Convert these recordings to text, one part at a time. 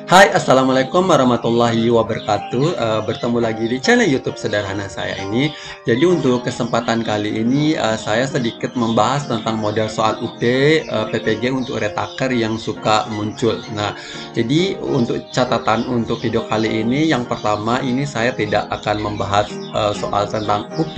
Hai, assalamualaikum warahmatullahi wabarakatuh. Bertemu lagi di channel YouTube sederhana saya ini. Jadi untuk kesempatan kali ini saya sedikit membahas tentang model soal UP PPG untuk retaker yang suka muncul. Nah, jadi untuk catatan untuk video kali ini, yang pertama ini saya tidak akan membahas soal tentang UP.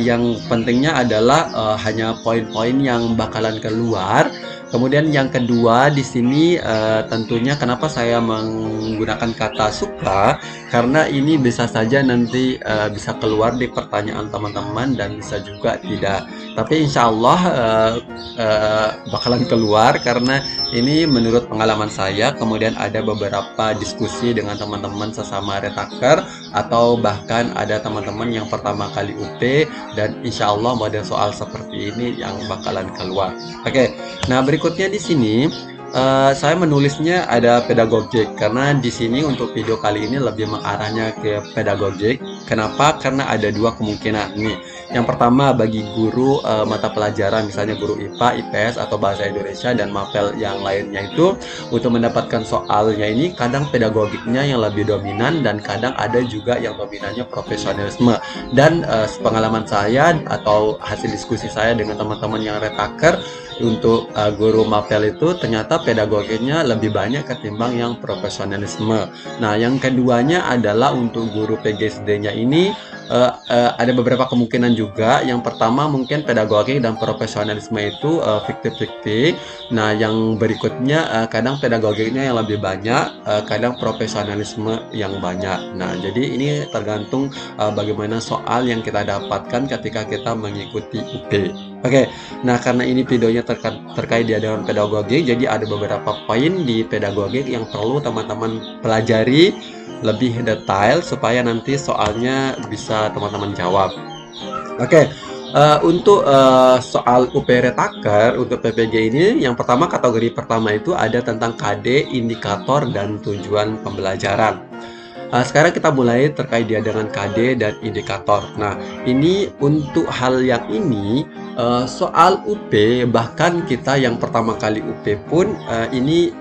Yang pentingnya adalah hanya poin-poin yang bakalan keluar. Kemudian yang kedua di sini tentunya kenapa saya menggunakan kata suka, karena ini bisa saja nanti bisa keluar di pertanyaan teman-teman dan bisa juga tidak. Tapi insya Allah bakalan keluar karena ini menurut pengalaman saya. Kemudian ada beberapa diskusi dengan teman-teman sesama retaker atau bahkan ada teman-teman yang pertama kali UP, dan insya Allah model soal seperti ini yang bakalan keluar. Oke. Nah, berikutnya di sini saya menulisnya ada pedagogik karena di sini untuk video kali ini lebih mengarahnya ke pedagogik. Kenapa? Karena ada dua kemungkinan nih. Yang pertama bagi guru mata pelajaran misalnya guru IPA, IPS atau bahasa Indonesia dan mapel yang lainnya itu untuk mendapatkan soalnya ini kadang pedagogiknya yang lebih dominan dan kadang ada juga yang dominannya profesionalisme. Dan pengalaman saya atau hasil diskusi saya dengan teman-teman yang retaker untuk guru mapel itu ternyata pedagoginya lebih banyak ketimbang yang profesionalisme. Nah, yang keduanya adalah untuk guru PGSD-nya ini ada beberapa kemungkinan juga. Yang pertama mungkin pedagogik dan profesionalisme itu 50-50. Nah, yang berikutnya kadang pedagogiknya yang lebih banyak, kadang profesionalisme yang banyak. Nah, jadi ini tergantung bagaimana soal yang kita dapatkan ketika kita mengikuti UP. Oke, nah karena ini videonya terkait dia dengan pedagogik, jadi ada beberapa poin di pedagogik yang perlu teman-teman pelajari lebih detail supaya nanti soalnya bisa teman-teman jawab. Oke, untuk soal UP retaker untuk PPG ini, yang pertama kategori pertama itu ada tentang KD, indikator, dan tujuan pembelajaran. Sekarang kita mulai terkait dia dengan KD dan indikator. Nah, ini untuk hal yang ini soal UP, bahkan kita yang pertama kali UP pun ini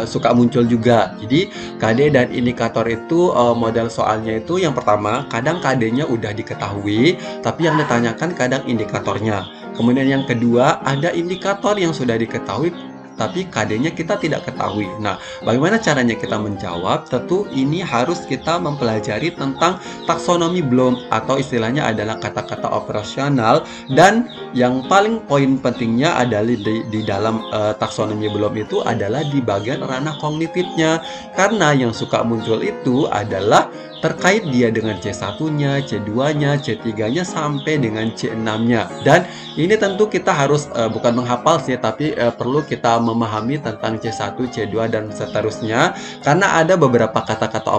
suka muncul juga. Jadi KD dan indikator itu model soalnya itu yang pertama kadang KD-nya udah diketahui, tapi yang ditanyakan kadang indikatornya. Kemudian yang kedua ada indikator yang sudah diketahui tapi KD-nya kita tidak ketahui. Nah, bagaimana caranya kita menjawab? Tentu ini harus kita mempelajari tentang taksonomi belum, atau istilahnya adalah kata-kata operasional. Dan yang paling poin pentingnya adalah di dalam taksonomi belum itu adalah di bagian ranah kognitifnya. Karena yang suka muncul itu adalah terkait dia dengan C1-nya, C2-nya, C3-nya sampai dengan C6-nya. Dan ini tentu kita harus bukan menghafal sih, tapi perlu kita memahami tentang C1, C2 dan seterusnya, karena ada beberapa kata-kata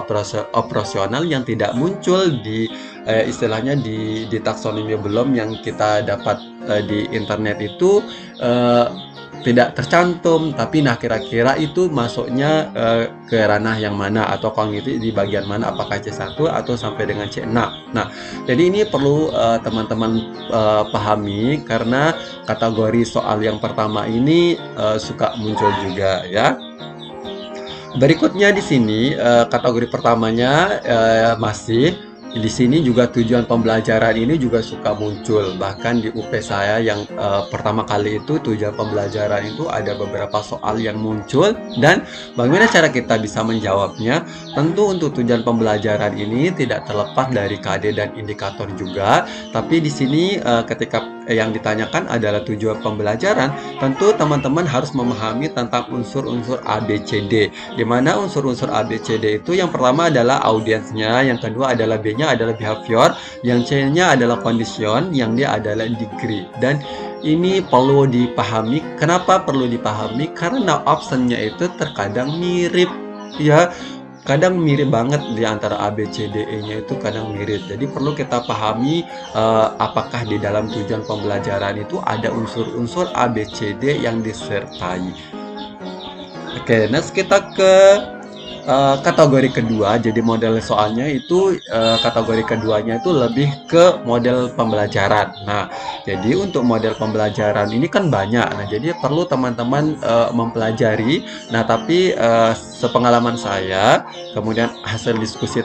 operasional yang tidak muncul di istilahnya di taksonomi belum yang kita dapat di internet itu tidak tercantum. Tapi nah kira-kira itu masuknya ke ranah yang mana atau kognitif di bagian mana, apakah C1 atau sampai dengan C6. Nah, jadi ini perlu teman-teman pahami karena kategori soal yang pertama ini suka muncul juga ya. Berikutnya di sini kategori pertamanya masih di sini juga tujuan pembelajaran ini juga suka muncul. Bahkan di UP saya yang pertama kali itu tujuan pembelajaran itu ada beberapa soal yang muncul. Dan bagaimana cara kita bisa menjawabnya? Tentu untuk tujuan pembelajaran ini tidak terlepas dari KD dan indikator juga. Tapi di sini ketika yang ditanyakan adalah tujuan pembelajaran, tentu teman-teman harus memahami tentang unsur-unsur ABCD, di mana unsur-unsur ABCD itu yang pertama adalah audiensnya, yang kedua adalah B-nya adalah behavior, yang C-nya adalah condition, yang D adalah degree. Dan ini perlu dipahami. Kenapa perlu dipahami? Karena optionnya itu terkadang mirip ya. Kadang mirip banget di antara A, B, C, D, E-nya itu kadang mirip. Jadi perlu kita pahami apakah di dalam tujuan pembelajaran itu ada unsur-unsur A, B, C, D yang disertai. Oke, next kita ke kategori kedua, jadi model soalnya itu kategori keduanya itu lebih ke model pembelajaran. Nah, jadi untuk model pembelajaran ini kan banyak. Nah, jadi perlu teman-teman mempelajari. Nah, tapi sepengalaman saya, kemudian hasil diskusi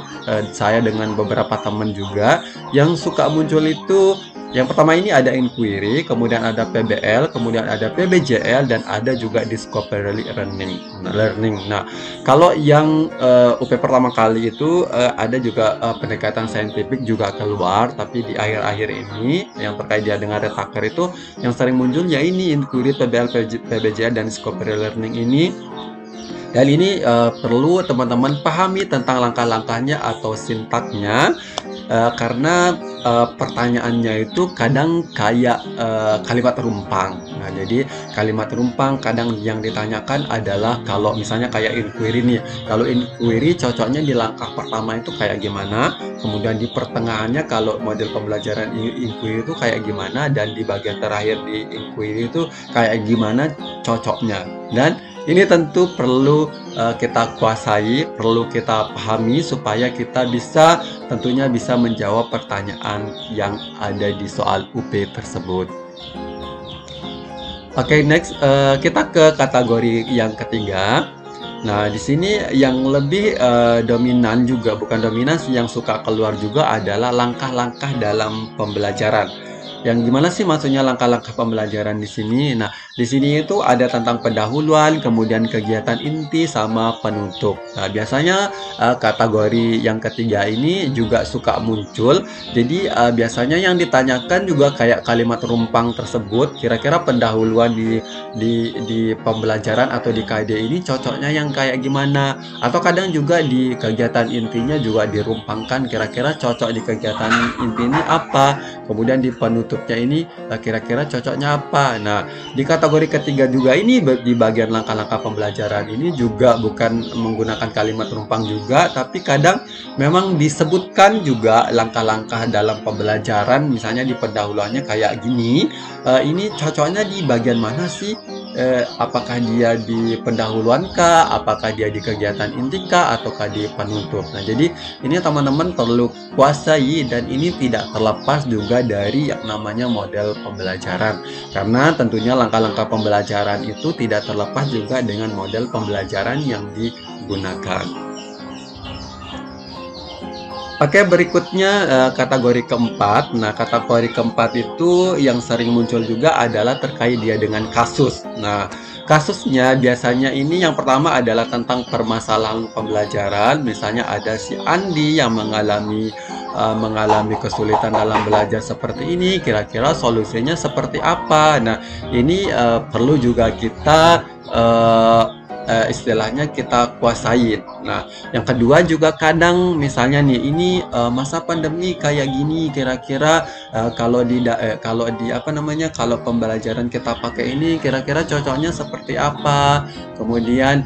saya dengan beberapa teman juga, yang suka muncul itu yang pertama ini ada inquiry, kemudian ada PBL, kemudian ada PBJL, dan ada juga discovery learning. Nah, kalau yang UP pertama kali itu ada juga pendekatan saintifik juga keluar, tapi di akhir-akhir ini yang terkait dia dengan retaker itu yang sering muncul ya ini inquiry, PBL, PBJL, dan discovery learning ini. Dan ini perlu teman-teman pahami tentang langkah-langkahnya atau sintaknya, karena pertanyaannya itu kadang kayak kalimat rumpang. Nah, jadi kalimat rumpang kadang yang ditanyakan adalah kalau misalnya kayak inquiry nih. Kalau inquiry cocoknya di langkah pertama itu kayak gimana, kemudian di pertengahannya kalau model pembelajaran inquiry itu kayak gimana, dan di bagian terakhir di inquiry itu kayak gimana cocoknya. Dan ini tentu perlu kita kuasai, perlu kita pahami supaya kita bisa tentunya bisa menjawab pertanyaan yang ada di soal UP tersebut. Oke, next kita ke kategori yang ketiga. Nah, di sini yang lebih dominan juga, bukan dominan sih, yang suka keluar juga adalah langkah-langkah dalam pembelajaran. Yang gimana sih maksudnya langkah-langkah pembelajaran di sini? Nah, di sini itu ada tentang pendahuluan, kemudian kegiatan inti sama penutup. Nah, biasanya kategori yang ketiga ini juga suka muncul. Jadi biasanya yang ditanyakan juga kayak kalimat rumpang tersebut. Kira-kira pendahuluan di pembelajaran atau di KD ini cocoknya yang kayak gimana? Atau kadang juga di kegiatan intinya juga dirumpangkan. Kira-kira cocok di kegiatan inti ini apa? Kemudian di penutupnya ini kira-kira cocoknya apa. Nah, di kategori ketiga juga ini di bagian langkah-langkah pembelajaran ini juga bukan menggunakan kalimat rumpang juga, tapi kadang memang disebutkan juga langkah-langkah dalam pembelajaran. Misalnya di pendahuluannya kayak gini, ini cocoknya di bagian mana sih? Apakah dia di pendahuluan kah, apakah dia di kegiatan inti kah, ataukah di penutup. Nah, jadi ini teman-teman perlu kuasai, dan ini tidak terlepas juga dari yang namanya model pembelajaran, karena tentunya langkah-langkah pembelajaran itu tidak terlepas juga dengan model pembelajaran yang digunakan. Oke, berikutnya kategori keempat. Nah, kategori keempat itu yang sering muncul juga adalah terkait dia dengan kasus. Nah, kasusnya biasanya ini yang pertama adalah tentang permasalahan pembelajaran. Misalnya ada si Andi yang mengalami kesulitan dalam belajar seperti ini. Kira-kira solusinya seperti apa? Nah, ini perlu juga kita istilahnya kita kuasain. Nah, yang kedua juga kadang misalnya nih ini masa pandemi kayak gini, kira-kira kalau kalau pembelajaran kita pakai ini kira-kira cocoknya seperti apa. Kemudian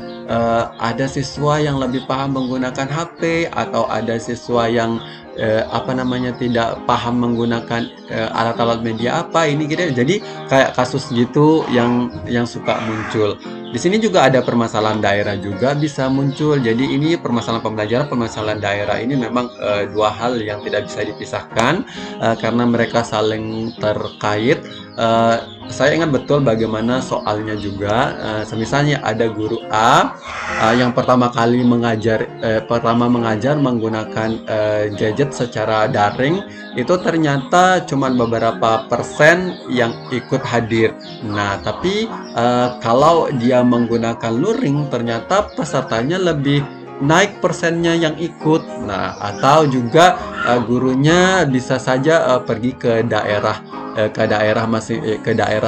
ada siswa yang lebih paham menggunakan HP, atau ada siswa yang tidak paham menggunakan alat-alat media apa ini gitu. Jadi kayak kasus gitu yang suka muncul. Di sini juga ada permasalahan daerah juga bisa muncul. Jadi ini permasalahan pembelajaran, permasalahan daerah ini memang dua hal yang tidak bisa dipisahkan karena mereka saling terkait. Saya ingat betul bagaimana soalnya juga. Misalnya ada guru A yang pertama mengajar menggunakan gadget secara daring, itu ternyata cuma beberapa persen yang ikut hadir. Nah, tapi kalau dia menggunakan luring, ternyata pesertanya lebih naik persennya yang ikut. Nah, atau juga gurunya bisa saja pergi ke daerah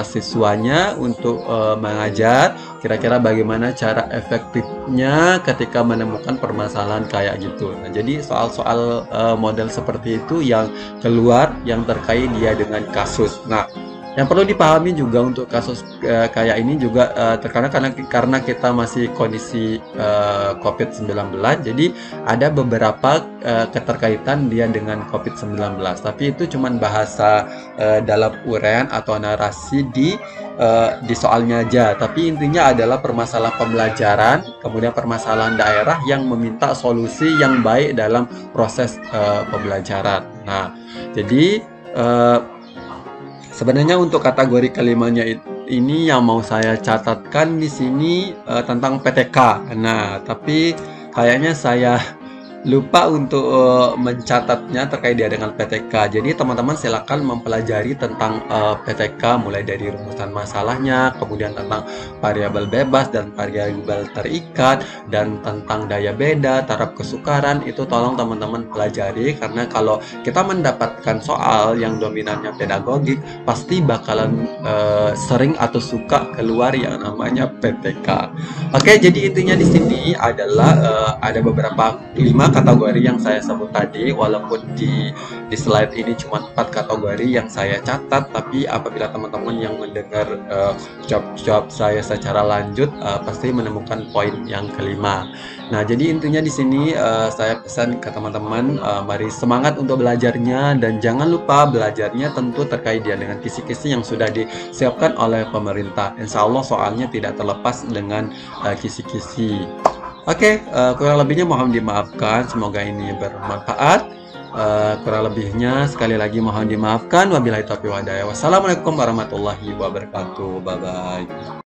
siswanya untuk mengajar. Kira-kira bagaimana cara efektifnya ketika menemukan permasalahan kayak gitu. Nah, jadi soal-soal model seperti itu yang keluar yang terkait dia dengan kasus. Nah, Yang perlu dipahami juga untuk kasus kayak ini juga terkadang karena kita masih kondisi COVID-19, jadi ada beberapa keterkaitan dia dengan COVID-19. Tapi itu cuman bahasa dalam uraian atau narasi di soalnya aja. Tapi intinya adalah permasalahan pembelajaran, kemudian permasalahan daerah yang meminta solusi yang baik dalam proses pembelajaran. Nah, jadi sebenarnya untuk kategori kelimanya ini yang mau saya catatkan di sini tentang PTK. Nah, tapi kayaknya saya lupa untuk mencatatnya terkait dia dengan PTK. Jadi teman-teman silakan mempelajari tentang PTK mulai dari rumusan masalahnya, kemudian tentang variabel bebas dan variabel terikat, dan tentang daya beda, taraf kesukaran. Itu tolong teman-teman pelajari, karena kalau kita mendapatkan soal yang dominannya pedagogik, pasti bakalan sering atau suka keluar yang namanya PTK. Oke, jadi intinya di sini adalah ada beberapa 5 kategori yang saya sebut tadi, walaupun di slide ini cuma 4 kategori yang saya catat, tapi apabila teman-teman yang mendengar job saya secara lanjut pasti menemukan poin yang kelima. Nah, jadi intinya di sini saya pesan ke teman-teman, mari semangat untuk belajarnya, dan jangan lupa belajarnya tentu terkait dia dengan kisi-kisi yang sudah disiapkan oleh pemerintah. Insya Allah soalnya tidak terlepas dengan kisi-kisi. Oke, kurang lebihnya mohon dimaafkan. Semoga ini bermanfaat. Kurang lebihnya sekali lagi mohon dimaafkan. Wabillahi taufiq wal hidayah. Wassalamualaikum warahmatullahi wabarakatuh. Bye bye.